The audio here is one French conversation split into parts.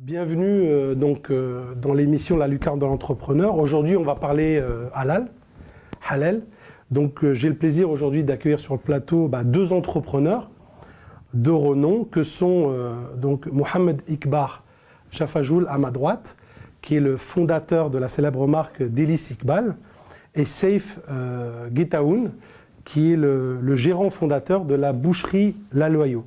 Bienvenue dans l'émission La Lucarne de l'entrepreneur. Aujourd'hui, on va parler halal. J'ai le plaisir aujourd'hui d'accueillir sur le plateau deux entrepreneurs de renom que sont Mohamed Iqbar Shafajoul à ma droite, qui est le fondateur de la célèbre marque Délices Iqbal, et Seif Guetaoun, qui est le gérant fondateur de la boucherie La Loyau.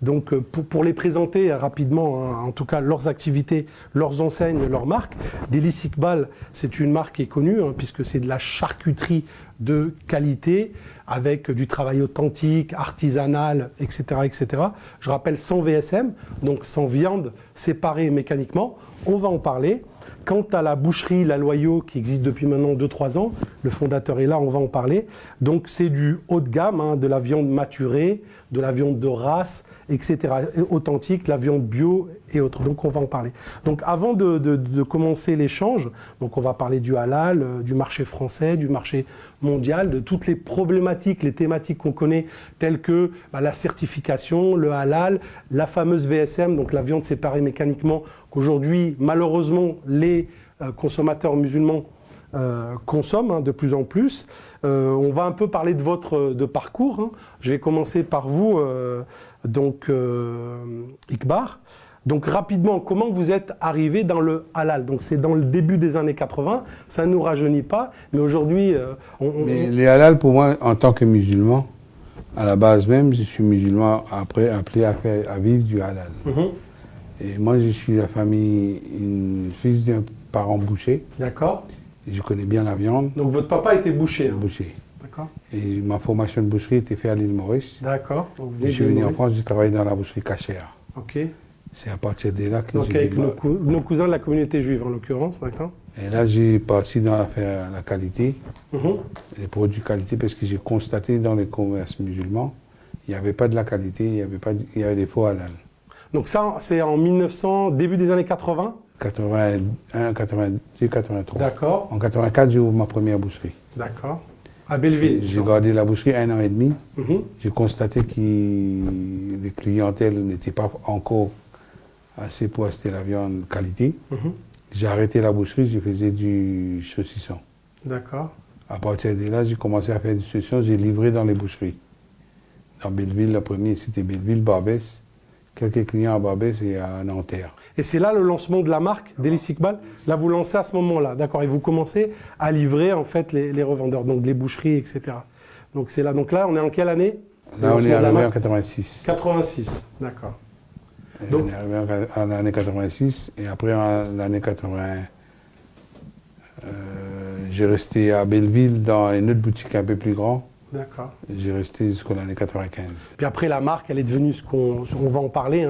Donc pour les présenter rapidement, en tout cas leurs activités, leurs enseignes, leurs marques, Délices Iqbal, c'est une marque qui est connue puisque c'est de la charcuterie de qualité avec du travail authentique, artisanal, etc., etc. Je rappelle sans VSM, donc sans viande séparée mécaniquement. On va en parler. Quant à la boucherie La Loyau, qui existe depuis maintenant 2-3 ans, le fondateur est là, on va en parler. Donc c'est du haut de gamme, de la viande maturée, de la viande de race, etc., authentique, la viande bio et autres. Donc on va en parler. Donc avant de commencer l'échange, donc on va parler du halal, du marché français, du marché mondial, de toutes les problématiques, les thématiques qu'on connaît, telles que la certification, le halal, la fameuse VSM, donc la viande séparée mécaniquement, qu'aujourd'hui, malheureusement, les consommateurs musulmans consomment de plus en plus. On va un peu parler de votre parcours. Je vais commencer par vous, Iqbar. Donc rapidement, comment vous êtes arrivé dans le halal? Donc c'est dans le début des années 80, ça ne nous rajeunit pas, mais aujourd'hui... Mais les halal, pour moi, en tant que musulman, à la base même, je suis musulman, après appelé à vivre du halal. Et moi, je suis la famille, fils d'un parent boucher. D'accord. Je connais bien la viande. Donc votre papa était boucher. Boucher. D'accord. Et ma formation de boucherie était faite à l'île Maurice. D'accord. Je suis venu en France, j'ai travaillé dans la boucherie cachère. Ok. C'est à partir de là que donc avec nos cousins de la communauté juive en l'occurrence, d'accord. Et là, j'ai parti dans la qualité, les produits qualité, parce que j'ai constaté dans les commerces musulmans, il n'y avait pas de la qualité, il y avait des faux halal. Donc ça, c'est en 1900, début des années 80 81, 82, 83. D'accord. En 84, j'ai ouvert ma première boucherie. D'accord. À Belleville. J'ai gardé la boucherie 1 an et demi. J'ai constaté que les clientèles n'étaient pas encore assez pour acheter la viande qualité. J'ai arrêté la boucherie, je faisais du saucisson. D'accord. À partir de là, j'ai commencé à faire du saucisson, j'ai livré dans les boucheries. Dans Belleville, le premier, c'était Belleville, Barbès. Quelques clients à Barbès et à Nanterre. Et c'est là le lancement de la marque Délices Iqbal. Là, vous lancez à ce moment-là, d'accord. Et vous commencez à livrer en fait les revendeurs, donc les boucheries, etc. Donc c'est là. Donc là, on est en quelle année? Là, on est arrivé en 86. 86, d'accord. Donc, on est arrivé en l'année 86 et après en l'année 80, j'ai resté à Belleville dans une autre boutique un peu plus grande. D'accord. J'ai resté jusqu'à l'année 95. Puis après, la marque, elle est devenue on va en parler,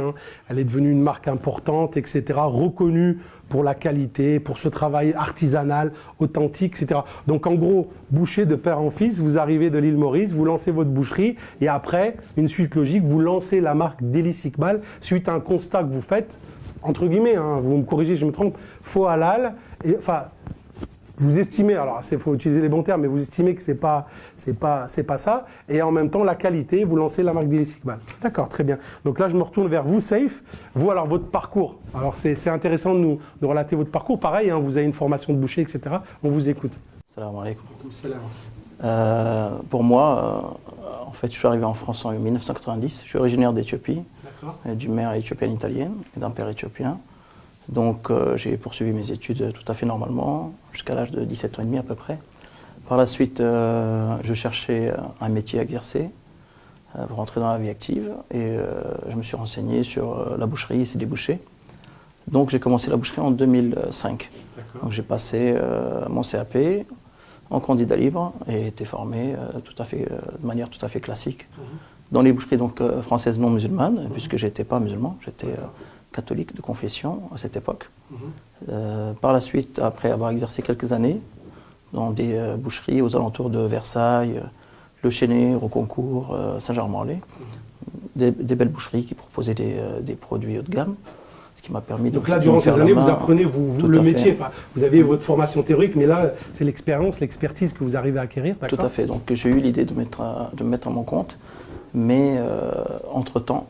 elle est devenue une marque importante, etc., reconnue pour la qualité, pour ce travail artisanal, authentique, etc. Donc en gros, boucher de père en fils, vous arrivez de l'île Maurice, vous lancez votre boucherie, et après, une suite logique, vous lancez la marque Délices Iqbal, suite à un constat que vous faites, entre guillemets, vous me corrigez si je me trompe, faux halal, et enfin... Vous estimez, alors il faut utiliser les bons termes, mais vous estimez que c'est pas ça, et en même temps la qualité, vous lancez la marque Délices Iqbal. D'accord, très bien. Donc là je me retourne vers vous, Seif. Vous alors votre parcours. Alors c'est intéressant de relater votre parcours. Pareil, vous avez une formation de boucher, etc. On vous écoute. Salam alaikum. Pour moi, en fait, je suis arrivé en France en 1990. Je suis originaire d'Éthiopie, d'une mère éthiopienne italienne et d'un père éthiopien. Donc j'ai poursuivi mes études tout à fait normalement, jusqu'à l'âge de 17 ans et demi à peu près. Par la suite, je cherchais un métier à exercer pour rentrer dans la vie active et je me suis renseigné sur la boucherie et ses débouchés. Donc j'ai commencé la boucherie en 2005. Donc j'ai passé mon CAP en candidat libre et été formé de manière tout à fait classique dans les boucheries donc, françaises non musulmanes, puisque je n'étais pas musulman, j'étais catholique de confession à cette époque. Par la suite, après avoir exercé quelques années dans des boucheries aux alentours de Versailles, Le Chesnay, Roconcourt, Saint-Germain-en-Laye, des belles boucheries qui proposaient des produits haut de gamme, ce qui m'a permis de... Donc là, durant ces années, vous apprenez le métier, enfin, vous avez votre formation théorique, mais là, c'est l'expérience, l'expertise que vous arrivez à acquérir, d'accord ? Tout à fait, donc j'ai eu l'idée de me mettre à mon compte, mais entre-temps,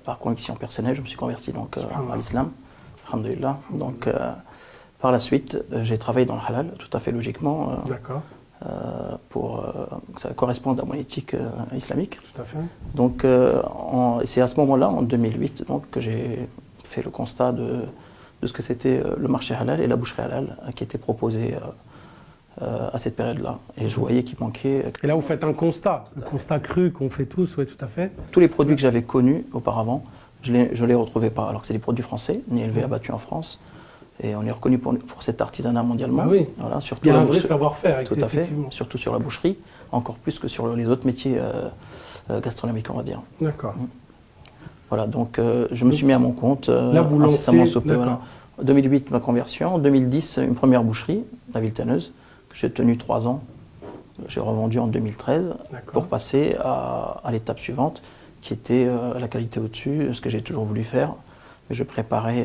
par conviction personnelle, je me suis converti donc, à l'islam. alhamdoulilah. Donc, par la suite, j'ai travaillé dans le halal, tout à fait logiquement. D'accord. Pour que ça corresponde à mon éthique islamique. Tout à fait. Donc, c'est à ce moment-là, en 2008, donc, que j'ai fait le constat de ce que c'était le marché halal et la boucherie halal qui était proposée à cette période-là. Et je voyais qu'il manquait... Et là, vous faites un constat, le constat cru qu'on fait tous, oui, tout à fait. Tous les produits que j'avais connus auparavant, je ne les retrouvais pas, alors que c'est des produits français, nés, élevés, abattus en France. Et on est reconnu pour cet artisanat mondialement. Ah oui. Voilà, surtout il y a un vrai savoir-faire. Tout à fait, surtout sur la boucherie, encore plus que sur les autres métiers gastronomiques, on va dire. D'accord. Voilà, donc je me suis mis à mon compte, là, vous incessamment lancez, sous peu. Voilà. En 2008, ma conversion. En 2010, une première boucherie, la Villetaneuse, que j'ai tenue 3 ans. J'ai revendu en 2013 pour passer à l'étape suivante, qui était la qualité au-dessus, ce que j'ai toujours voulu faire. Mais je préparais,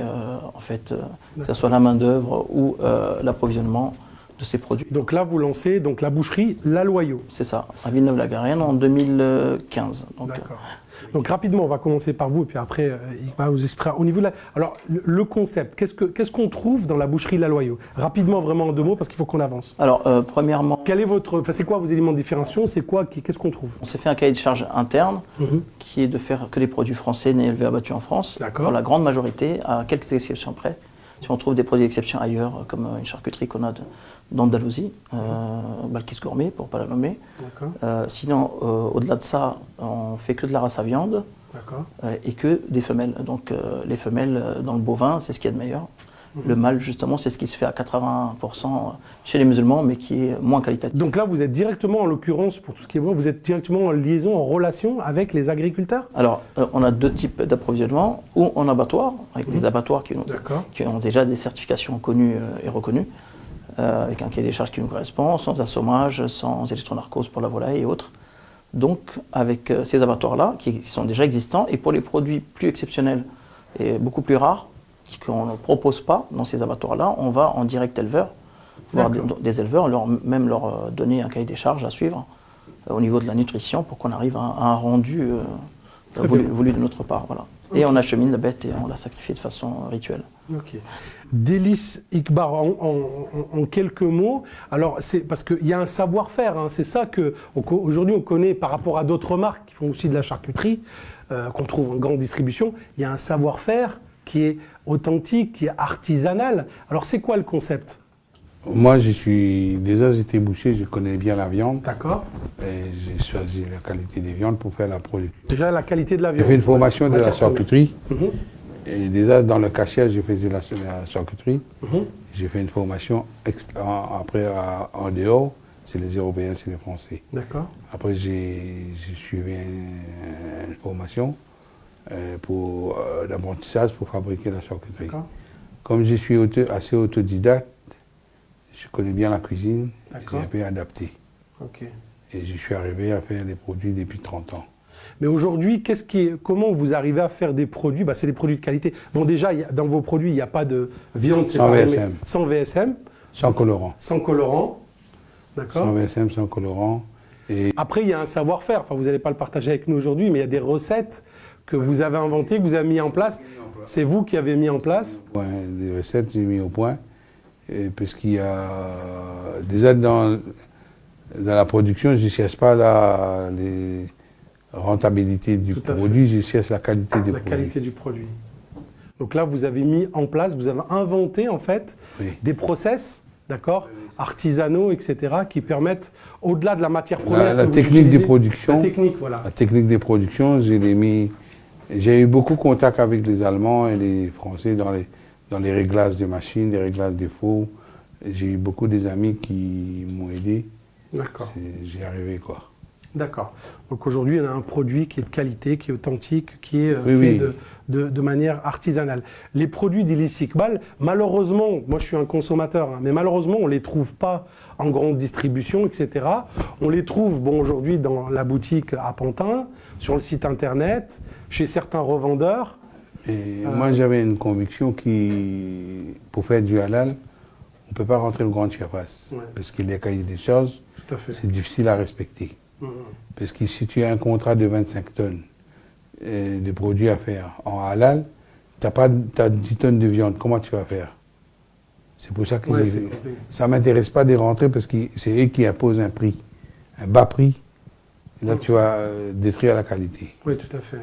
en fait, que ce soit la main-d'œuvre ou l'approvisionnement de ces produits. Donc là, vous lancez donc, la boucherie La Loyau. C'est ça, à Villeneuve-la-Garenne en 2015. D'accord. Donc rapidement, on va commencer par vous, et puis après, il va vous expliquer. Au niveau de alors, le concept, qu'est-ce qu'on trouve dans la boucherie La Loyau? Rapidement, vraiment en 2 mots, parce qu'il faut qu'on avance. Alors, premièrement... Quel est votre... Enfin, c'est quoi vos éléments de différenciation? C'est quoi? Qu'est-ce qu'on trouve? On s'est fait un cahier de charge interne, qui est de faire que des produits français nés, élevés, abattus en France. Pour la grande majorité, à quelques exceptions près. Si on trouve des produits d'exception ailleurs, comme une charcuterie qu'on a d'Andalousie, Balkis Gourmet, pour ne pas la nommer. Sinon, au-delà de ça, on fait que de la race à viande et que des femelles. Donc les femelles dans le bovin, c'est ce qu'il y a de meilleur. Le mâle, justement, c'est ce qui se fait à 80% chez les musulmans, mais qui est moins qualitatif. Donc là, vous êtes directement, en l'occurrence, pour tout ce qui est bon, vous êtes directement en liaison, en relation avec les agriculteurs? Alors, on a 2 types d'approvisionnement, ou en abattoir, avec des abattoirs qui ont déjà des certifications connues et reconnues, avec un cahier des charges qui nous correspond, sans assommage, sans électronarcose pour la volaille et autres. Donc, avec ces abattoirs-là, qui sont déjà existants, et pour les produits plus exceptionnels et beaucoup plus rares, qu'on ne propose pas dans ces abattoirs-là, on va en direct éleveur, voir des éleveurs, même leur donner un cahier des charges à suivre au niveau de la nutrition pour qu'on arrive à un rendu voulu de notre part. Voilà. Et on achemine la bête et on la sacrifie de façon rituelle. Délice Ikbar, en quelques mots, alors c'est parce qu'il y a un savoir-faire, hein, c'est ça qu'aujourd'hui on connaît par rapport à d'autres marques qui font aussi de la charcuterie, qu'on trouve en grande distribution, il y a un savoir-faire qui est authentique, qui est artisanal. Alors c'est quoi le concept? Moi déjà j'étais boucher, je connais bien la viande. D'accord. Et j'ai choisi la qualité des viandes pour faire la production. Déjà la qualité de la viande. J'ai fait une formation de la charcuterie. Et déjà dans le cachère, je faisais la charcuterie. J'ai fait une formation après en dehors, c'est les Européens, c'est les Français. D'accord. Après j'ai suivi une formation d'apprentissage pour fabriquer la charcuterie. Comme je suis assez autodidacte, je connais bien la cuisine, j'ai un peu adapté. Et je suis arrivé à faire des produits depuis 30 ans. Mais aujourd'hui, comment vous arrivez à faire des produits? C'est des produits de qualité. Bon, déjà, dans vos produits, il n'y a pas de viande sans VSM. Sans VSM. Sans colorant. Sans colorant. D'accord. Sans VSM, sans colorant. Et après, il y a un savoir-faire. Enfin, vous n'allez pas le partager avec nous aujourd'hui, mais il y a des recettes que vous avez inventées, que vous avez mis en place. C'est vous qui avez mis en place? Ouais, des recettes, j'ai mis au point. Parce qu'il y a déjà dans la production, je ne cherche pas la rentabilité du produit, je cherche la qualité du produit. La qualité du produit. Donc là, vous avez mis en place, vous avez inventé en fait des process, d'accord, artisanaux, etc., qui permettent, au-delà de la matière première, la technique de production. La technique, voilà. La technique de production, j'ai eu beaucoup de contact avec les Allemands et les Français dans les réglages de machines, les réglages de fours. J'ai eu beaucoup des amis qui m'ont aidé. D'accord. J'y arrivé, quoi. D'accord. Donc aujourd'hui, on a un produit qui est de qualité, qui est authentique, qui est fait de manière artisanale. Les produits d'Hélice Iqbal, malheureusement, moi je suis un consommateur, hein, mais malheureusement, on ne les trouve pas en grande distribution, etc. On les trouve aujourd'hui dans la boutique à Pantin, sur le site internet, chez certains revendeurs. Et moi, j'avais une conviction pour faire du halal, on ne peut pas rentrer au grand surface. Parce qu'il y a cahier des choses, c'est difficile à respecter. Parce que si tu as un contrat de 25 tonnes de produits à faire en halal, t'as 10 tonnes de viande, comment tu vas faire? C'est pour ça que ça ne m'intéresse pas de rentrer parce que c'est eux qui imposent un prix, un bas prix. Et là, tu vas détruire la qualité. Oui, tout à fait.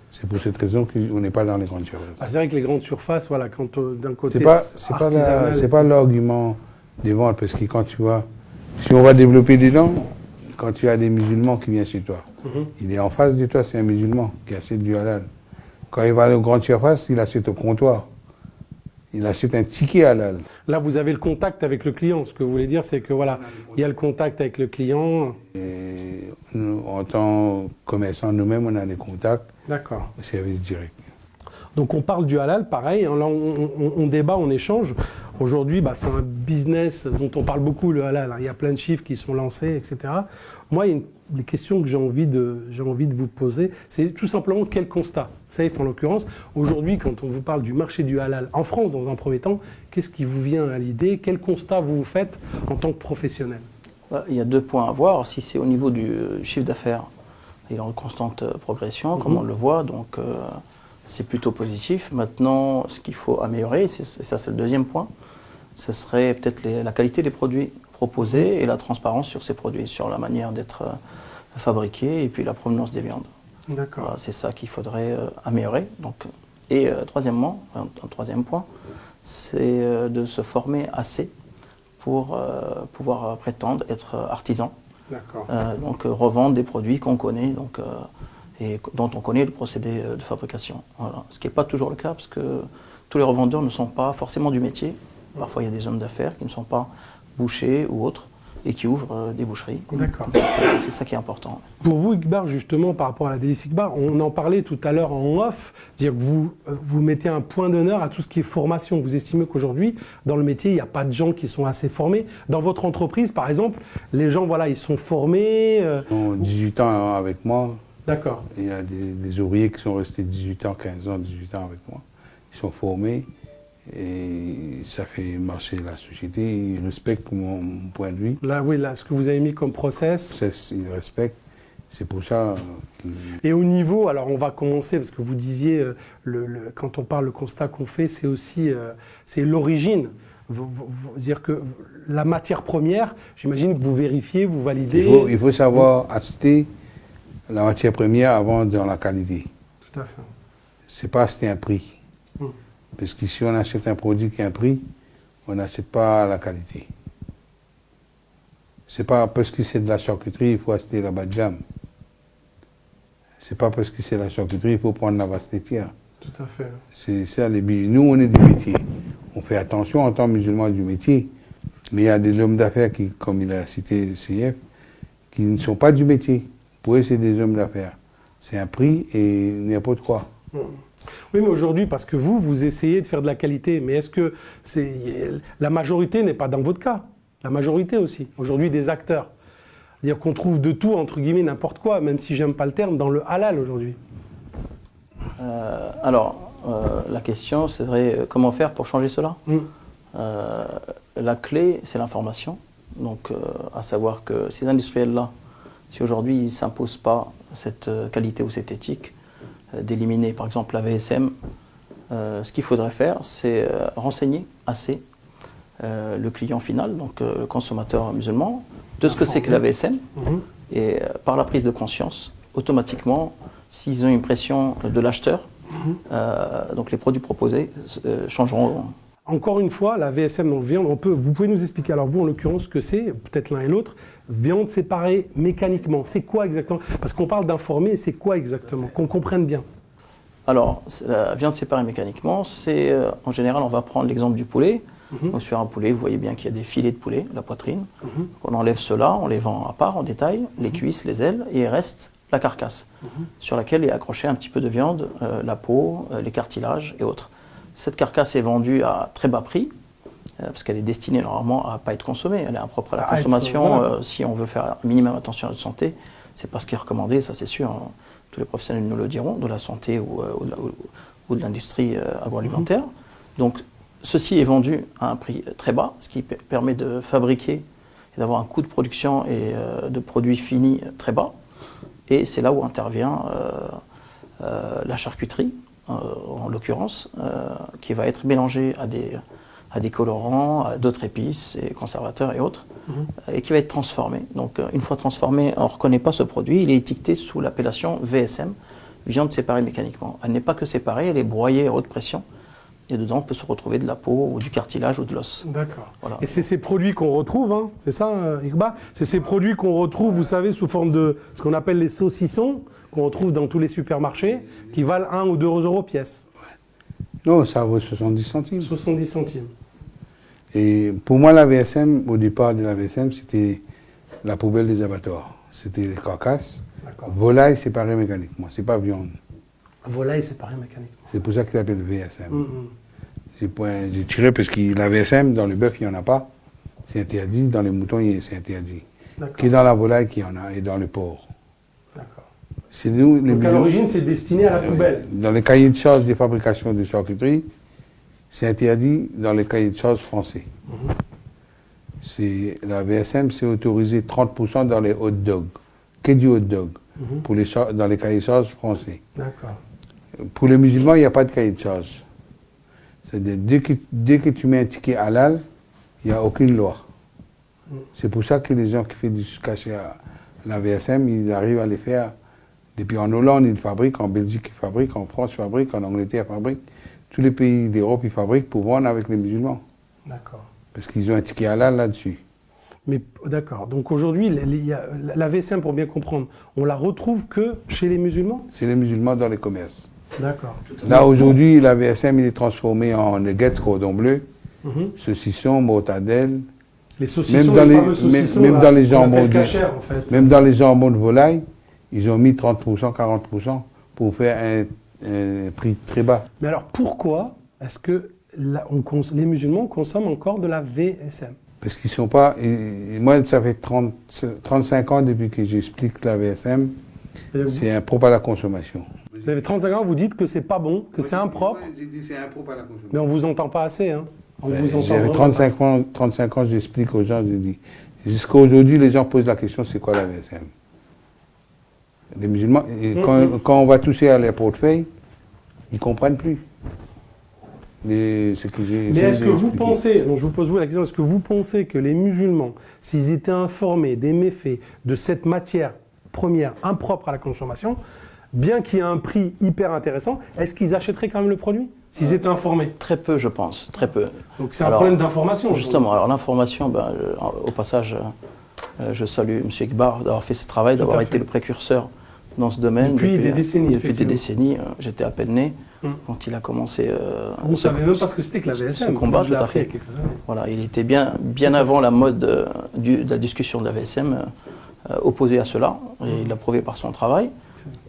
C'est pour cette raison qu'on n'est pas dans les grandes surfaces. Ah, c'est vrai que les grandes surfaces, voilà, quand d'un côté. C'est pas l'argument des ventes, parce que quand tu vois, si on va développer dedans, quand tu as des musulmans qui viennent chez toi, il est en face de toi, c'est un musulman qui achète du halal. Quand il va à la grande surface, il achète au comptoir. Il achète un ticket halal. Là, vous avez le contact avec le client. Ce que vous voulez dire, c'est que voilà, il y a le contact avec le client. Et nous, en tant que commerçants, nous-mêmes, on a des contacts. D'accord. Au service direct. Donc on parle du halal, pareil, hein, là on débat, on échange. Aujourd'hui, c'est un business dont on parle beaucoup, le halal. Hein. Il y a plein de chiffres qui sont lancés, etc. Moi, il y a des questions que j'ai envie de vous poser. C'est tout simplement quel constat? Saïf, en l'occurrence, aujourd'hui, quand on vous parle du marché du halal en France, dans un premier temps, qu'est-ce qui vous vient à l'idée? Quel constat vous faites en tant que professionnel? Il y a 2 points à voir. Si c'est au niveau du chiffre d'affaires, il est en constante progression, comme on le voit, donc c'est plutôt positif. Maintenant, ce qu'il faut améliorer, et ça c'est le 2e point, ce serait peut-être la qualité des produits proposés et la transparence sur ces produits, sur la manière d'être fabriqués et puis la provenance des viandes. D'accord. Voilà, c'est ça qu'il faudrait améliorer. Donc, et troisièmement, un 3e point, c'est de se former assez pour pouvoir prétendre être artisan. Donc revendre des produits qu'on connaît et dont on connaît le procédé de fabrication. Voilà. Ce qui n'est pas toujours le cas parce que tous les revendeurs ne sont pas forcément du métier. Parfois il y a des hommes d'affaires qui ne sont pas bouchers ou autres et qui ouvrent des boucheries. D'accord. C'est ça qui est important. Pour vous, Iqbar, justement, par rapport à la délice Iqbar, on en parlait tout à l'heure en off, dire que vous mettez un point d'honneur à tout ce qui est formation. Vous estimez qu'aujourd'hui, dans le métier, il n'y a pas de gens qui sont assez formés. Dans votre entreprise, par exemple, les gens, voilà, ils sont formés. Ils ont 18 ans avec moi. D'accord. Il y a des ouvriers qui sont restés 18 ans, 15 ans, 18 ans avec moi. Ils sont formés. Et ça fait marcher la société, ils respectent mon point de vue. Là, oui, là, ce que vous avez mis comme process. Ils respectent, c'est pour ça. Et au niveau, alors on va commencer, parce que vous disiez, quand on parle, le constat qu'on fait, c'est aussi c'est l'origine. Dire que la matière première, j'imagine que vous vérifiez, vous validez. Il faut savoir acheter la matière première avant dans la qualité. Tout à fait. C'est pas acheter un prix. Parce que si on achète un produit qui a un prix, on n'achète pas la qualité. C'est pas parce que c'est de la charcuterie, il faut acheter la bas de gamme. C'est pas parce que c'est de la charcuterie, il faut prendre la vaste laitière. Tout à fait. C'est ça les buts. Nous, on est du métier. On fait attention en tant que musulmans du métier. Mais il y a des hommes d'affaires qui, comme il a cité CF, qui ne sont pas du métier. Pour eux, c'est des hommes d'affaires. C'est un prix et n'importe quoi. Oui, mais aujourd'hui, parce que vous essayez de faire de la qualité, mais est-ce que la majorité n'est pas dans votre cas? La majorité aussi. Aujourd'hui, des acteurs. C'est-à-dire qu'on trouve de tout, entre guillemets, n'importe quoi, même si j'aime pas le terme, dans le halal aujourd'hui. La question serait comment faire pour changer cela? La clé, c'est l'information. Donc, à savoir que ces industriels-là, si aujourd'hui ils ne s'imposent pas cette qualité ou cette éthique, d'éliminer par exemple la VSM, ce qu'il faudrait faire, c'est renseigner assez le client final, donc le consommateur musulman, de ce que c'est que la VSM. Et par la prise de conscience, automatiquement, s'ils ont une pression de l'acheteur, donc les produits proposés changeront. Encore une fois, la VSM, donc viande, vous pouvez nous expliquer, alors vous en l'occurrence, ce que c'est, peut-être l'un et l'autre, viande séparée mécaniquement, c'est quoi exactement? Parce qu'on parle d'informer, c'est quoi exactement? Qu'on comprenne bien. Alors, la viande séparée mécaniquement, c'est en général, on va prendre l'exemple du poulet. Donc, sur un poulet, vous voyez bien qu'il y a des filets de poulet, la poitrine. On enlève cela, on les vend à part, en détail, les cuisses, les ailes, et il reste la carcasse, sur laquelle est accroché un petit peu de viande, la peau, les cartilages et autres. Cette carcasse est vendue à très bas prix, parce qu'elle est destinée normalement à ne pas être consommée. Elle est impropre à la consommation. Si on veut faire un minimum attention à notre santé, c'est pas ce qui est recommandé, ça c'est sûr. Tous les professionnels nous le diront, de la santé ou de l'industrie agroalimentaire. Donc, ceci est vendu à un prix très bas, ce qui permet de fabriquer et d'avoir un coût de production et de produits finis très bas. Et c'est là où intervient la charcuterie, en l'occurrence, qui va être mélangé à des colorants, à d'autres épices, et conservateurs et autres, et qui va être transformé. Donc une fois transformé, on ne reconnaît pas ce produit, il est étiqueté sous l'appellation VSM, viande séparée mécaniquement. Elle n'est pas que séparée, elle est broyée à haute pression, et dedans on peut se retrouver de la peau, ou du cartilage, ou de l'os. D'accord. Voilà. Et c'est ces produits qu'on retrouve, hein, c'est ça, Iqbal? C'est ces produits qu'on retrouve, vous savez, sous forme de ce qu'on appelle les saucissons, qu'on retrouve dans tous les supermarchés, qui valent 1 ou 2 euros pièce. Non, ça vaut 70 centimes. 70 centimes. Et pour moi, la VSM, au départ de la VSM, c'était la poubelle des abattoirs. C'était les carcasses. Volaille séparée mécaniquement, c'est pas viande. Volaille séparée mécaniquement. C'est pour ça qu'il s'appelle VSM. J'ai tiré parce que la VSM, dans le bœuf, il n'y en a pas. C'est interdit. Dans les moutons, c'est interdit. Qui dans la volaille, qu'il y en a, et dans le porc. D'accord. C'est nous, les Donc à l'origine, c'est destiné à la poubelle. Dans les cahiers de charges des fabrications de charcuterie, c'est interdit dans les cahiers de charges français. La VSM, c'est autorisé 30% dans les hot dogs. Que du hot dog, dans les cahiers de charges français. D'accord. Pour les musulmans, il n'y a pas de cahier de charges. Dès que tu mets un ticket halal, il n'y a aucune loi. C'est pour ça que les gens qui font du caché à la VSM, ils arrivent à les faire. Depuis en Hollande, ils fabriquent, en Belgique, ils fabriquent, en France, ils fabriquent, en Angleterre, ils fabriquent. Tous les pays d'Europe, ils fabriquent pour vendre avec les musulmans. D'accord. Parce qu'ils ont un ticket halal là-dessus. Mais d'accord. Donc aujourd'hui, la VSM, pour bien comprendre, on la retrouve que chez les musulmans? C'est les musulmans dans les commerces. D'accord. Là, aujourd'hui, la VSM, il est transformé en nuggets cordon bleu, saucisson, mortadelle. Les saucissons, même dans les jambons en fait. Même dans les jambons de volaille, ils ont mis 30%, 40% pour faire un prix très bas. Mais alors, pourquoi est-ce que les musulmans consomment encore de la VSM? Parce qu'ils ne sont pas... moi, ça fait 35 ans depuis que j'explique la VSM. C'est impropre à la consommation. Vous avez 35 ans, vous dites que c'est pas bon, que c'est impropre. J'ai dit c'est impropre à la consommation. Mais on vous entend pas assez, hein. J'avais 35 ans, j'explique aux gens, je dis... Jusqu'à aujourd'hui, les gens posent la question, c'est quoi la VSM? Les musulmans, quand on va toucher à leur portefeuille, ils ne comprennent plus. Mais est-ce que vous pensez, donc je vous pose la question, est-ce que vous pensez que les musulmans, s'ils étaient informés des méfaits de cette matière première impropre à la consommation, bien qu'il y ait un prix hyper intéressant, est-ce qu'ils achèteraient quand même le produit s'ils étaient informés? Très peu, je pense, très peu. Donc c'est un problème d'information. Justement, alors l'information, au passage, je salue M. Iqbal d'avoir fait ce travail, d'avoir été le précurseur dans ce domaine. Depuis des décennies. Depuis des décennies, j'étais à peine né quand il a commencé vous ne savez même pas ce que c'était que la VSM. Ce combat, tout à fait. Voilà, il était bien avant la mode de la discussion de la VSM, opposé à cela, et il l'a prouvé par son travail.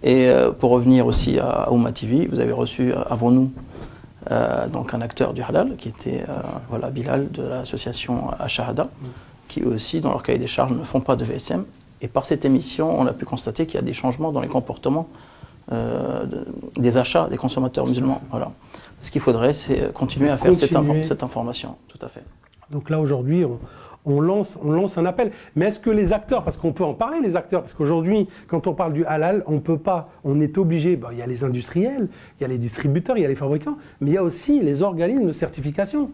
Et pour revenir aussi à Oumma TV, vous avez reçu avant nous donc un acteur du halal qui était Bilal de l'association Ashahada, qui eux aussi, dans leur cahier des charges, ne font pas de VSM. Et par cette émission, on a pu constater qu'il y a des changements dans les comportements des achats des consommateurs musulmans. Voilà. Ce qu'il faudrait, c'est continuer à faire cette information. Tout à fait. Donc là, aujourd'hui, on lance un appel. Mais est-ce que les acteurs, parce qu'on peut en parler, les acteurs, parce qu'aujourd'hui, quand on parle du halal, on peut pas, on est obligé, il y a les industriels, il y a les distributeurs, il y a les fabricants, mais il y a aussi les organismes de certification.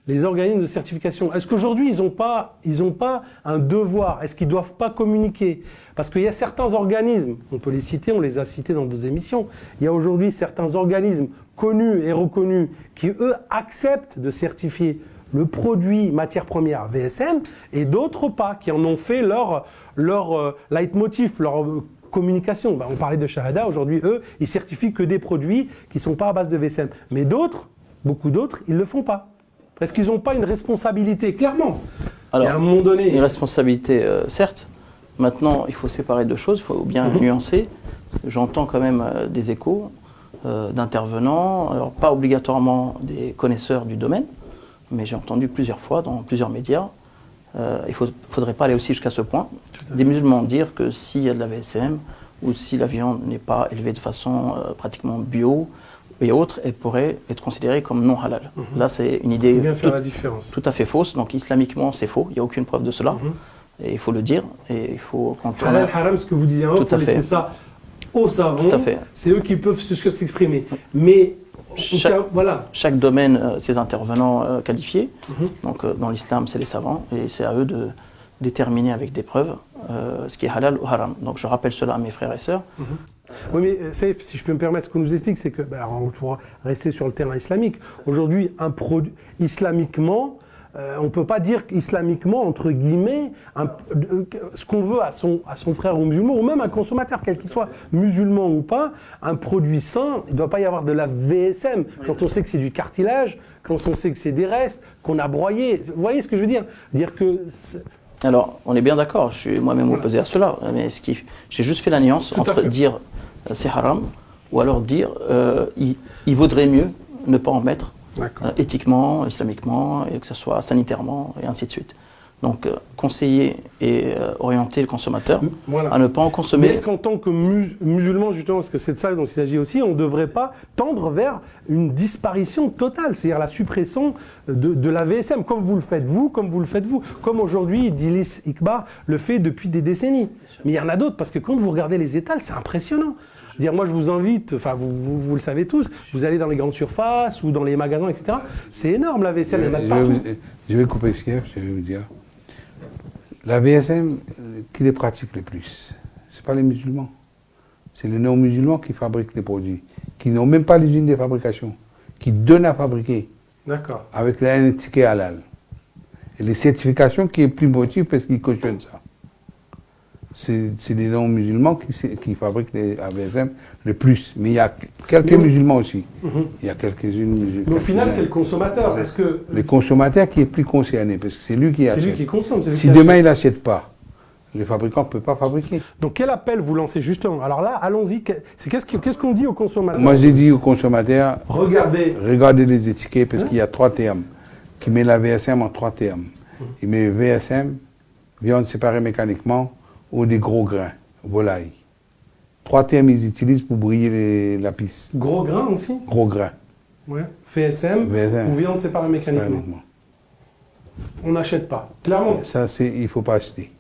Les organismes de certification, est-ce qu'aujourd'hui, ils n'ont pas un devoir? Est-ce qu'ils ne doivent pas communiquer? Parce qu'il y a certains organismes, on peut les citer, on les a cités dans d'autres émissions, il y a aujourd'hui certains organismes connus et reconnus qui, eux, acceptent de certifier le produit matière première VSM et d'autres pas, qui en ont fait leur leitmotiv, leur communication. On parlait de Shahada, aujourd'hui, eux, ils certifient que des produits qui ne sont pas à base de VSM. Mais d'autres, beaucoup d'autres, ils ne le font pas. Est-ce qu'ils n'ont pas une responsabilité, clairement? Alors, à un moment donné, une responsabilité, certes. Maintenant, il faut séparer deux choses, il faut bien nuancer. J'entends quand même des échos d'intervenants, alors pas obligatoirement des connaisseurs du domaine, mais j'ai entendu plusieurs fois dans plusieurs médias, il ne faudrait pas aller aussi jusqu'à ce point, des musulmans dire que s'il y a de la VSM ou si la viande n'est pas élevée de façon pratiquement bio et autres, elle pourrait être considérée comme non halal. Là, c'est une idée tout à fait fausse, donc islamiquement c'est faux, il n'y a aucune preuve de cela, et il faut le dire, et il faut... Halal, haram, ce que vous disiez, il faut laisser ça au savon. Tout à fait. C'est eux qui peuvent s'exprimer. Mais voilà. Chaque domaine, ses intervenants qualifiés. Donc dans l'islam, c'est les savants et c'est à eux de déterminer avec des preuves ce qui est halal ou haram. Donc je rappelle cela à mes frères et sœurs. Oui, mais Saïf, si je peux me permettre, ce qu'on nous explique, c'est que, on pourra rester sur le terrain islamique. Aujourd'hui, un produit islamiquement, on ne peut pas dire islamiquement, entre guillemets, ce qu'on veut à son frère ou musulman, ou même un consommateur, quel qu'il soit, musulman ou pas, un produit sain, il ne doit pas y avoir de la VSM. Quand on sait que c'est du cartilage, quand on sait que c'est des restes, qu'on a broyé. Vous voyez ce que je veux dire? Dire que... Alors, on est bien d'accord, je suis moi-même opposé à cela, mais j'ai juste fait la nuance entre dire c'est haram, ou alors dire il vaudrait mieux ne pas en mettre, éthiquement, islamiquement, et que ce soit sanitairement, et ainsi de suite. Donc, conseiller et orienter le consommateur à ne pas en consommer. Mais est-ce qu'en tant que musulman, justement, parce que c'est de ça dont il s'agit aussi, on ne devrait pas tendre vers une disparition totale, c'est-à-dire la suppression de la VSM, comme vous le faites vous, comme aujourd'hui Idriss Iqbar le fait depuis des décennies. Mais il y en a d'autres, parce que quand vous regardez les étals, c'est impressionnant. Dire, moi je vous invite, enfin vous le savez tous, vous allez dans les grandes surfaces ou dans les magasins, etc. C'est énorme la VSM, il y en a partout. Je vais couper ce qu'il y a, je vais vous dire. La VSM, qui les pratique le plus? Ce n'est pas les musulmans. C'est les non-musulmans qui fabriquent les produits, qui n'ont même pas l'usine de fabrication, qui donnent à fabriquer. D'accord. Avec un ticket halal. Et les certifications qui est plus motive parce qu'ils cautionnent ça. C'est les non-musulmans qui fabriquent les AVSM le plus. Mais il y a quelques musulmans aussi. Il y a quelques-unes musulmans. Mais au final, c'est le consommateur. Le consommateur qui est plus concerné, parce que c'est lui qui achète. C'est lui qui consomme. Si demain il n'achète pas, le fabricant ne peut pas fabriquer. Donc quel appel vous lancez justement? Alors là, allons-y. Qu'est-ce qu'on dit aux consommateurs? Moi j'ai dit aux consommateurs, regardez les étiquettes, parce qu'il y a 3 termes. Qui met la VSM en 3 termes. Il met VSM, viande séparée mécaniquement, ou des gros grains, volaille. 3 termes ils utilisent pour briller la piste. Gros grains aussi? Gros grains. Ouais. VSM, ou viande séparée mécaniquement. On n'achète pas. Clairement. Ça, il ne faut pas acheter.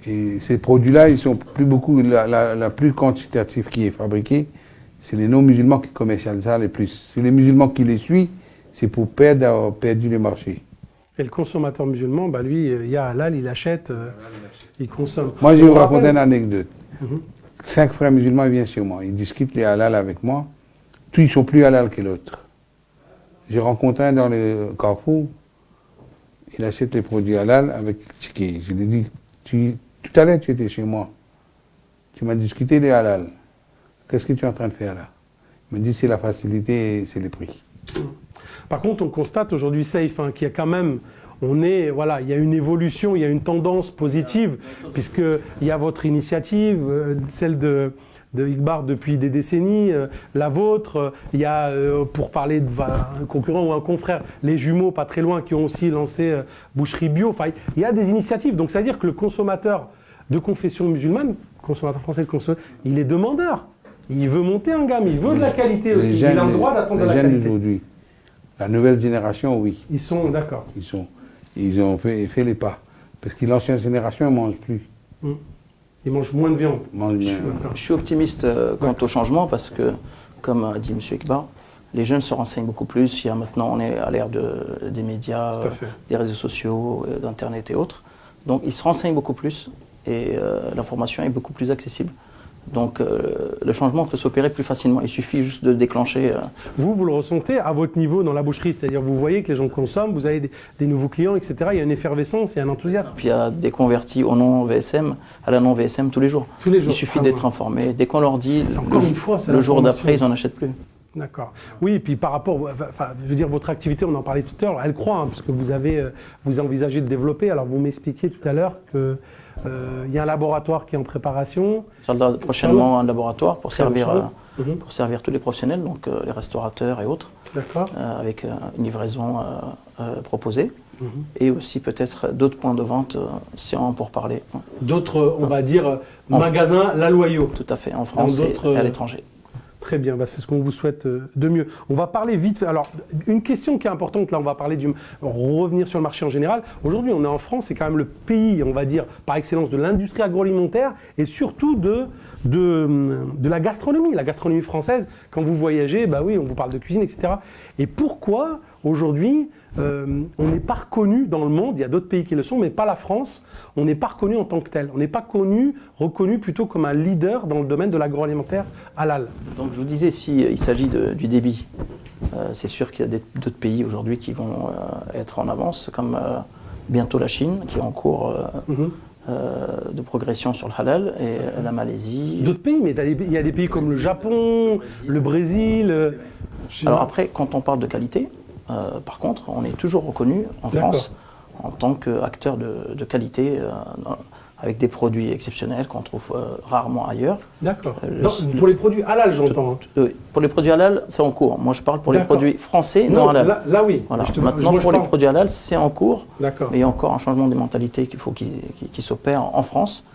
Et ces produits-là, ils sont plus beaucoup, la plus quantitative qui est fabriquée, c'est les non-musulmans qui commercialisent ça le plus. C'est les musulmans qui les suivent, c'est pour perdre le marché. Et le consommateur musulman, lui, il y a halal, il achète, il consomme. Moi, je vais vous raconter une anecdote. 5 frères musulmans viennent chez moi, ils discutent les halal avec moi. Tous, ils sont plus halal que l'autre. J'ai rencontré un dans le Carrefour, il achète les produits halal avec ticket. Je lui ai dit, tout à l'heure, tu étais chez moi. Tu m'as discuté des halal. Qu'est-ce que tu es en train de faire là? Il me dit, c'est la facilité et c'est les prix. Par contre, on constate aujourd'hui, Saïf, qu'il y a quand même, il y a une évolution, il y a une tendance positive, puisqu'il y a votre initiative, celle de Iqbar depuis des décennies, la vôtre, il y a, pour parler d'un concurrent ou un confrère, les jumeaux pas très loin qui ont aussi lancé Boucherie Bio. Enfin, il y a des initiatives. Donc, ça veut dire que le consommateur de confession musulmane, consommateur français, il est demandeur. Il veut monter en gamme, il veut de la qualité aussi. Il a le droit d'attendre de la qualité. Les jeunes aujourd'hui, la nouvelle génération, oui. Ils sont d'accord. Ils ont fait les pas. Parce que l'ancienne génération ne mange plus. Ils mangent moins de viande. Je suis optimiste quant au changement parce que, comme a dit M. Iqbar, les jeunes se renseignent beaucoup plus. Maintenant, on est à l'ère des médias, des réseaux sociaux, d'Internet et autres. Donc, ils se renseignent beaucoup plus et l'information est beaucoup plus accessible. Donc le changement peut s'opérer plus facilement. Il suffit juste de déclencher. Vous le ressentez à votre niveau dans la boucherie, c'est-à-dire vous voyez que les gens consomment, vous avez des nouveaux clients, etc. Il y a une effervescence, il y a un enthousiasme. Puis il y a des convertis au non-VSM, à la non-VSM tous les jours. Il suffit d'être informé. Dès qu'on leur dit, le jour d'après, ils n'en achètent plus. D'accord. Oui, et puis par rapport, je veux dire, votre activité, on en parlait tout à l'heure, elle croît, parce que vous envisagez de développer. Alors vous m'expliquiez tout à l'heure que il y a un laboratoire qui est en préparation. Prochainement, un laboratoire pour servir tous les professionnels, donc les restaurateurs et autres, avec une livraison proposée. Et aussi peut-être d'autres points de vente, si on pour parler. D'autres, on va dire, magasins La Loyau. Tout à fait, en France et à l'étranger. Très bien, bah c'est ce qu'on vous souhaite de mieux. On va parler vite. Alors, une question qui est importante, là, on va parler revenir sur le marché en général. Aujourd'hui, on est en France, c'est quand même le pays, on va dire, par excellence de l'industrie agroalimentaire et surtout de la gastronomie française. Quand vous voyagez, bah oui, on vous parle de cuisine, etc. Et pourquoi aujourd'hui on n'est pas reconnu dans le monde, il y a d'autres pays qui le sont, mais pas la France, on n'est pas reconnu en tant que tel. On n'est pas reconnu plutôt comme un leader dans le domaine de l'agroalimentaire halal. Donc je vous disais, s'il s'agit du débit, c'est sûr qu'il y a d'autres pays aujourd'hui qui vont être en avance, comme bientôt la Chine, qui est en cours de progression sur le halal, et la Malaisie. D'autres pays, mais il y a des pays comme le Japon, le Brésil. Alors après, quand on parle de qualité, par contre, on est toujours reconnu en France en tant qu'acteur de qualité avec des produits exceptionnels qu'on trouve rarement ailleurs. D'accord. Pour les produits halal, j'entends. Pour les produits halal, c'est en cours. Moi, je parle pour les produits français non halal. Là oui. Voilà. Maintenant, pour les produits halal, c'est en cours. D'accord. Mais il y a encore un changement de mentalité qu'il faut qui s'opère en France.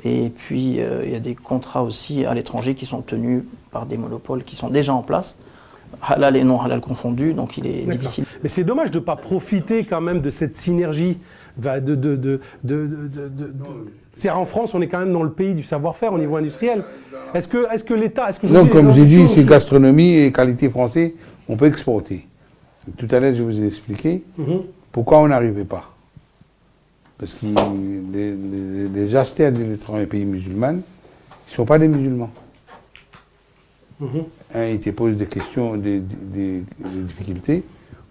Et puis, il y a des contrats aussi à l'étranger qui sont tenus par des monopoles qui sont déjà en place. Halal et non halal confondus, donc il est difficile. Mais c'est dommage de ne pas profiter quand même de cette synergie. C'est en France, on est quand même dans le pays du savoir-faire au niveau industriel. Est-ce que l'État... Non, comme j'ai dit, c'est gastronomie et qualité français, on peut exporter. Tout à l'heure, je vous ai expliqué pourquoi on n'arrivait pas. Parce que les acheteurs de l'étranger pays musulmans, ils ne sont pas des musulmans. Ils te posent des questions, des difficultés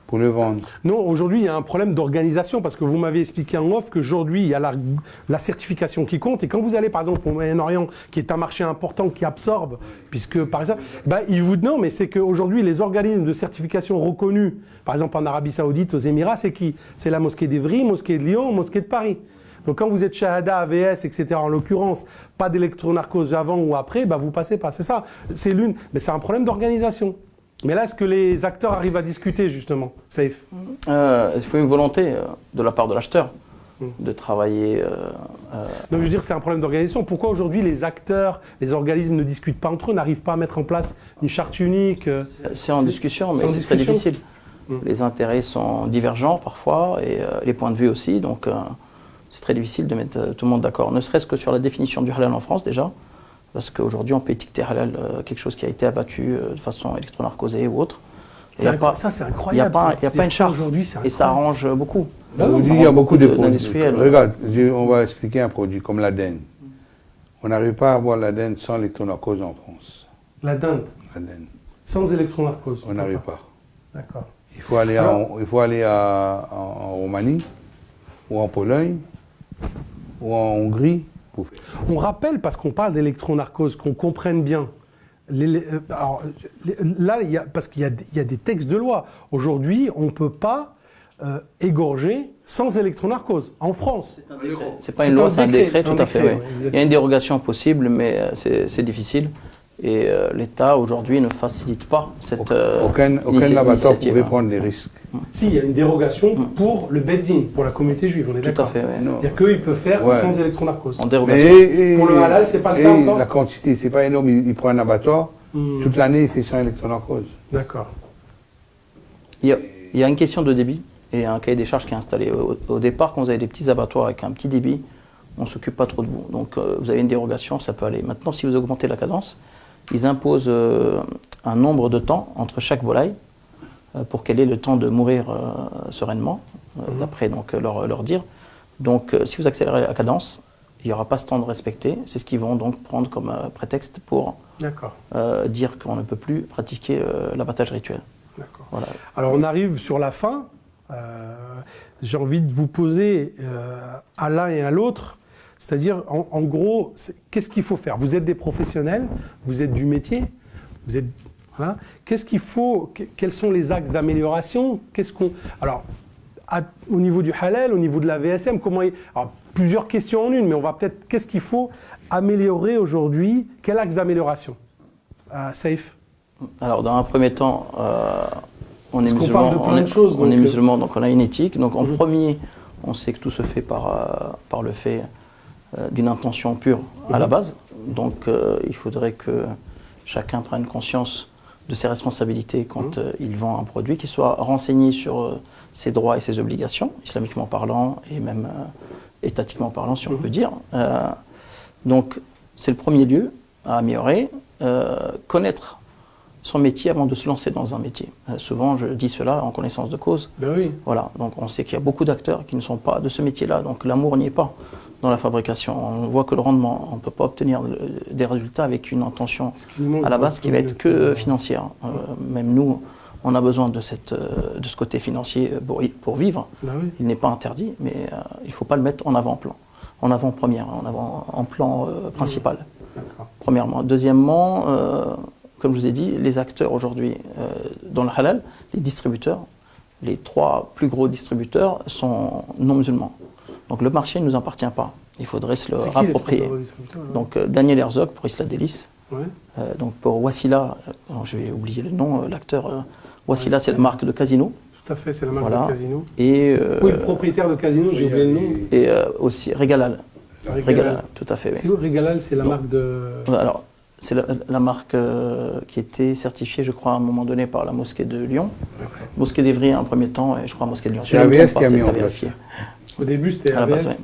pour le vendre. Non, aujourd'hui, il y a un problème d'organisation parce que vous m'avez expliqué en off qu'aujourd'hui, il y a la certification qui compte. Et quand vous allez, par exemple, au Moyen-Orient, qui est un marché important qui absorbe, puisque, par exemple, non, mais c'est qu'aujourd'hui, les organismes de certification reconnus, par exemple en Arabie Saoudite, aux Émirats, c'est qui? C'est la mosquée d'Evry, mosquée de Lyon, mosquée de Paris. Donc quand vous êtes Shahada, AVS, etc., en l'occurrence, pas d'électronarcose avant ou après, vous passez pas. C'est ça, c'est l'une. Mais c'est un problème d'organisation. Mais là, est-ce que les acteurs arrivent à discuter, justement, Saïf? Il faut une volonté de la part de l'acheteur de travailler. Non, je veux dire, c'est un problème d'organisation. Pourquoi aujourd'hui les acteurs, les organismes ne discutent pas entre eux, n'arrivent pas à mettre en place une charte unique? C'est en discussion, mais c'est très difficile. Les intérêts sont divergents parfois, et les points de vue aussi, donc c'est très difficile de mettre tout le monde d'accord. Ne serait-ce que sur la définition du halal en France, déjà, parce qu'aujourd'hui, on peut étiqueter halal quelque chose qui a été abattu de façon électronarcosée ou autre. Ça, c'est incroyable. Il n'y a pas une charte, et ça arrange beaucoup. Il y a beaucoup d'industriels. Regarde, on va expliquer un produit comme la dinde. On n'arrive pas à avoir la dinde sans électronarcose en France. La dinde? La dinde. Sans électronarcose? On n'arrive pas. D'accord. Il faut aller en Roumanie, ou en Pologne, ou en Hongrie. On rappelle, parce qu'on parle d'électronarcose, qu'on comprenne bien. Parce qu'il y a des textes de loi. Aujourd'hui, on ne peut pas égorger sans électronarcose, en France. C'est pas une loi, c'est un décret, tout à fait. Ouais. Il y a une dérogation possible, mais c'est difficile. Et l'État, aujourd'hui, ne facilite pas cette aucun abattoir pouvait prendre des risques. Si, il y a une dérogation pour le bedding, pour la communauté juive, on est d'accord. Tout à fait, Il n'y a qu'eux, ils peuvent faire sans électronarcose. En dérogation. Pour le halal, c'est pas le cas encore. La quantité, c'est pas énorme. Il prend un abattoir, toute l'année, il fait sans électronarcose. D'accord. Il y a une question de débit et un cahier des charges qui est installé. Au départ, quand vous avez des petits abattoirs avec un petit débit, on ne s'occupe pas trop de vous. Donc, vous avez une dérogation, ça peut aller. Maintenant, si vous augmentez la cadence, ils imposent un nombre de temps entre chaque volaille pour qu'elle ait le temps de mourir sereinement, d'après donc, leur dire. Donc, si vous accélérez la cadence, il n'y aura pas ce temps de respecter. C'est ce qu'ils vont donc prendre comme prétexte pour dire qu'on ne peut plus pratiquer l'abattage rituel. D'accord. Voilà. Alors, on arrive sur la fin. J'ai envie de vous poser à l'un et à l'autre. C'est-à-dire, en gros, qu'est-ce qu'il faut faire? Vous êtes des professionnels, vous êtes du métier, vous êtes... Voilà. Qu'est-ce qu'il faut? Quels sont les axes d'amélioration? Alors, au niveau du halal, au niveau de la VSM, alors, plusieurs questions en une, mais on va peut-être... Qu'est-ce qu'il faut améliorer aujourd'hui? Quel axe d'amélioration? Saïf? Alors, dans un premier temps, on est musulman, donc on a une éthique. Donc, en premier, on sait que tout se fait par le fait d'une intention pure à la base. Donc il faudrait que chacun prenne conscience de ses responsabilités quand il vend un produit, qu'il soit renseigné sur ses droits et ses obligations, islamiquement parlant et même étatiquement parlant, si on peut dire. Donc, c'est le premier lieu à améliorer, connaître son métier avant de se lancer dans un métier. Souvent, je dis cela en connaissance de cause. Ben oui. Voilà, donc on sait qu'il y a beaucoup d'acteurs qui ne sont pas de ce métier-là, donc l'amour n'y est pas dans la fabrication. On voit que le rendement, on ne peut pas obtenir des résultats avec une intention à la base qui va être que financière. Même nous, on a besoin de ce côté financier pour vivre. Ben oui. Il n'est pas interdit, mais il ne faut pas le mettre en avant-plan, en avant-première, en plan principal. Premièrement. Deuxièmement, comme je vous ai dit, les acteurs aujourd'hui dans le halal, les distributeurs, les 3 plus gros distributeurs sont non musulmans. Donc le marché ne nous appartient pas. Il faudrait se le rapproprier. Donc Daniel Herzog pour Isla Délice. Ouais. Donc pour Wassila, je vais oublier le nom, l'acteur Wassila, c'est la marque de Casino. Tout à fait, c'est la marque de Casino. Et oui, le propriétaire de Casino, j'ai oublié le nom. Et aussi Regalal. Regalal, tout à fait. Oui. C'est Regalal, c'est la marque de. Alors, c'est la marque qui était certifiée, je crois, à un moment donné par la mosquée de Lyon. Mosquée d'Evry, un premier temps, et je crois mosquée de Lyon. C'est AVS qui a mis en place. Au début, c'était AVS. Ouais. Ça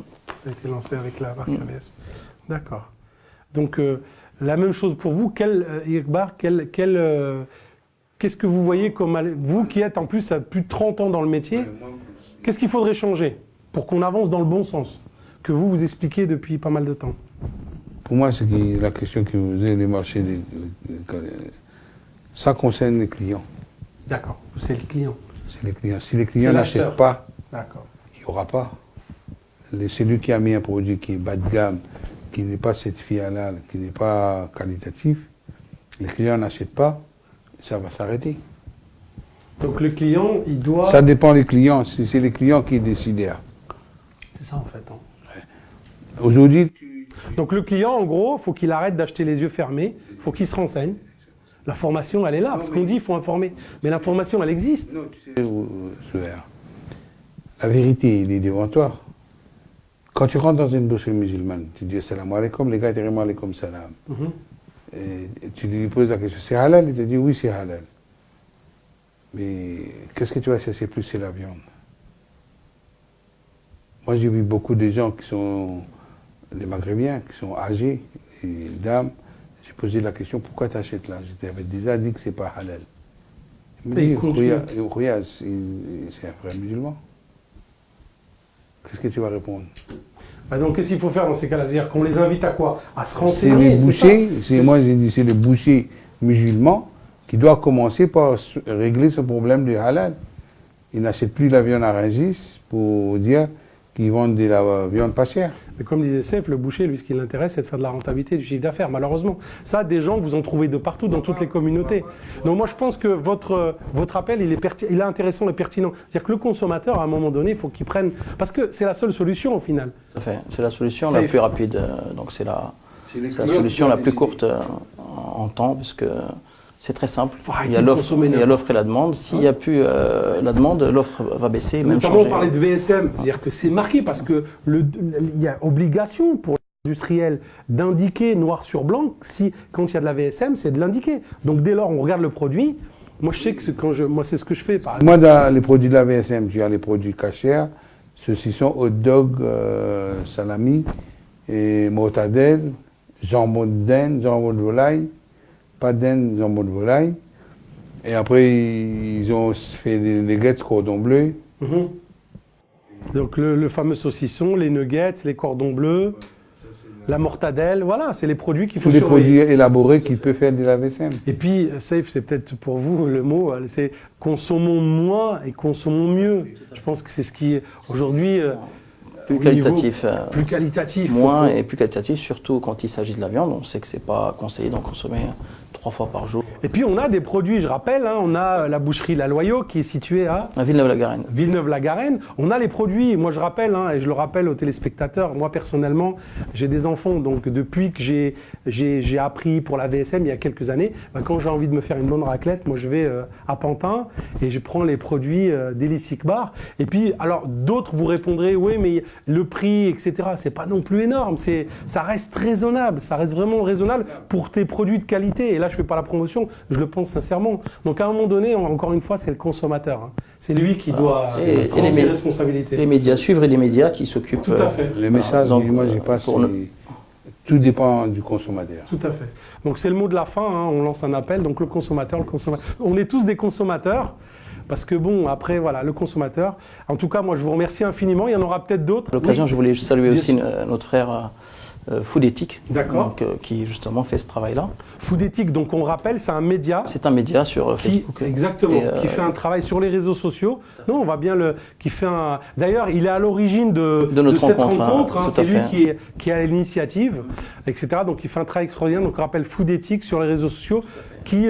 a été lancé avec la marque AVS. D'accord. Donc, la même chose pour vous. Iqbar, qu'est-ce que vous voyez comme. Vous qui êtes en plus à plus de 30 ans dans le métier, qu'est-ce qu'il faudrait changer pour qu'on avance dans le bon sens, que vous expliquez depuis pas mal de temps? Pour moi, c'est la question que vous avez, les marchés, ça concerne les clients. D'accord, c'est le client. C'est les clients. Si les clients n'achètent pas, il n'y aura pas. Celui qui a mis un produit qui est bas de gamme, qui n'est pas certifié halal, qui n'est pas qualitatif, les clients n'achètent pas, ça va s'arrêter. Donc le client, il doit... Ça dépend des clients, c'est les clients qui décident. C'est ça en fait. Hein. Ouais. Aujourd'hui... Donc le client, en gros, il faut qu'il arrête d'acheter les yeux fermés, il faut qu'il se renseigne. La formation, elle est là, parce qu'on dit qu'il faut informer. Mais l'information, elle existe. Non, tu sais, la vérité, il est devant toi. Quand tu rentres dans une boucherie musulmane, tu dis salam alaikum, les gars te répondent alaikum salam. Et tu lui poses la question, c'est halal? Il te dit oui, c'est halal. Mais qu'est-ce que tu vas chercher plus? C'est la viande. Moi, j'ai vu beaucoup de gens qui sont des Maghrébins, qui sont âgés, des dames. J'ai posé la question, pourquoi tu achètes là? Je t'avais déjà dit que c'est pas halal. Il me dit, regarde, c'est un frère musulman. Qu'est-ce que tu vas répondre? Donc, qu'est-ce qu'il faut faire dans ces cas-là? C'est-à-dire qu'on les invite à quoi? À se renseigner. C'est les bouchers, moi j'ai dit, c'est les bouchers musulmans qui doivent commencer par régler ce problème du halal. Ils n'achètent plus la viande à Rungis pour dire qu'ils vendent de la viande pas chère. Mais comme disait Seif, le boucher, lui, ce qui l'intéresse, c'est de faire de la rentabilité, du chiffre d'affaires, malheureusement. Ça, des gens, vous en trouvez de partout, dans toutes les communautés. Donc moi, je pense que votre appel, il est intéressant et pertinent. C'est-à-dire que le consommateur, à un moment donné, il faut qu'il prenne... Parce que c'est la seule solution, au final. Tout à fait. C'est la solution la plus rapide. Donc c'est la solution la plus courte en temps, parce que c'est très simple. Il y a l'offre et la demande. S'il n'y a plus la demande, l'offre va baisser, même changer. Notamment, on parlait de VSM, c'est-à-dire que c'est marqué parce que il y a obligation pour l'industriel d'indiquer noir sur blanc. Quand il y a de la VSM, c'est de l'indiquer. Donc dès lors, on regarde le produit. Moi, je sais que moi, c'est ce que je fais. Par exemple. Moi, dans les produits de la VSM, tu as les produits cachers. Ceux-ci sont hot dog, salami, et mortadelle, jambon de dinde, jambon de volaille. Pas de dinde, jambon de volaille. Et après, ils ont fait des nuggets cordon bleu. Donc le fameux saucisson, les nuggets, les cordons bleus, la mortadelle, voilà, c'est les produits qu'il faut surveiller. Tous les produits élaborés qui peuvent faire de la VSM. Et puis, Safe, c'est peut-être pour vous le mot, c'est consommons moins et consommons mieux. Je pense que c'est ce qui est aujourd'hui... plus qualitatif. Plus qualitatif. Moins et plus qualitatif, surtout quand il s'agit de la viande. On sait que ce n'est pas conseillé d'en consommer 3 fois par jour. Et puis on a des produits, je rappelle, on a la boucherie La Loyau qui est située à Villeneuve-la-Garenne. Villeneuve-la-Garenne. On a les produits, moi je rappelle, et je le rappelle aux téléspectateurs, moi personnellement, j'ai des enfants, donc depuis que j'ai appris pour la VSM il y a quelques années, quand j'ai envie de me faire une bonne raclette, moi je vais à Pantin et je prends les produits d'Hélice Iqbar. Et puis, alors d'autres vous répondrez, oui, mais le prix, etc., c'est pas non plus énorme. Ça reste raisonnable. Ça reste vraiment raisonnable pour tes produits de qualité. Et là, je fais pas la promotion, je le pense sincèrement. Donc, à un moment donné, encore une fois, c'est le consommateur. Hein. C'est lui qui doit prendre ses responsabilités. Les médias, suivre les médias qui s'occupent. Tout à fait. Le message, moi, j'ai pas. Tout dépend du consommateur. Tout à fait. Donc c'est le mot de la fin, hein, on lance un appel, donc le consommateur. On est tous des consommateurs, parce que bon, après, voilà, le consommateur. En tout cas, moi, je vous remercie infiniment, il y en aura peut-être d'autres. À l'occasion, oui. je voulais saluer aussi notre frère Food Ethic, qui justement fait ce travail-là. Food Ethic, donc on rappelle, c'est un média. C'est un média sur Facebook. Exactement, qui fait un travail sur les réseaux sociaux. Non, on va bien qui fait un. D'ailleurs, il est à l'origine de cette rencontre. Hein, c'est lui qui a l'initiative, etc. Donc il fait un travail extraordinaire. Donc on rappelle Food Ethic sur les réseaux sociaux, qui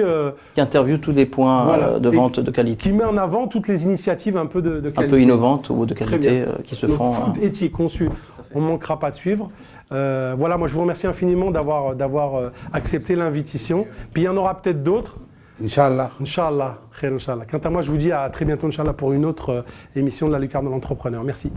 interviewe tous les points de vente de qualité. Qui met en avant toutes les initiatives un peu de qualité. Un peu innovantes ou de qualité qui se font. Food Ethic, on ne manquera pas de suivre. Voilà, moi je vous remercie infiniment d'avoir accepté l'invitation. Puis il y en aura peut-être d'autres. Inch'Allah. Inch'Allah. Khair, Inch'Allah. Quant à moi, je vous dis à très bientôt, Inch'Allah, pour une autre émission de la lucarne de l'entrepreneur. Merci.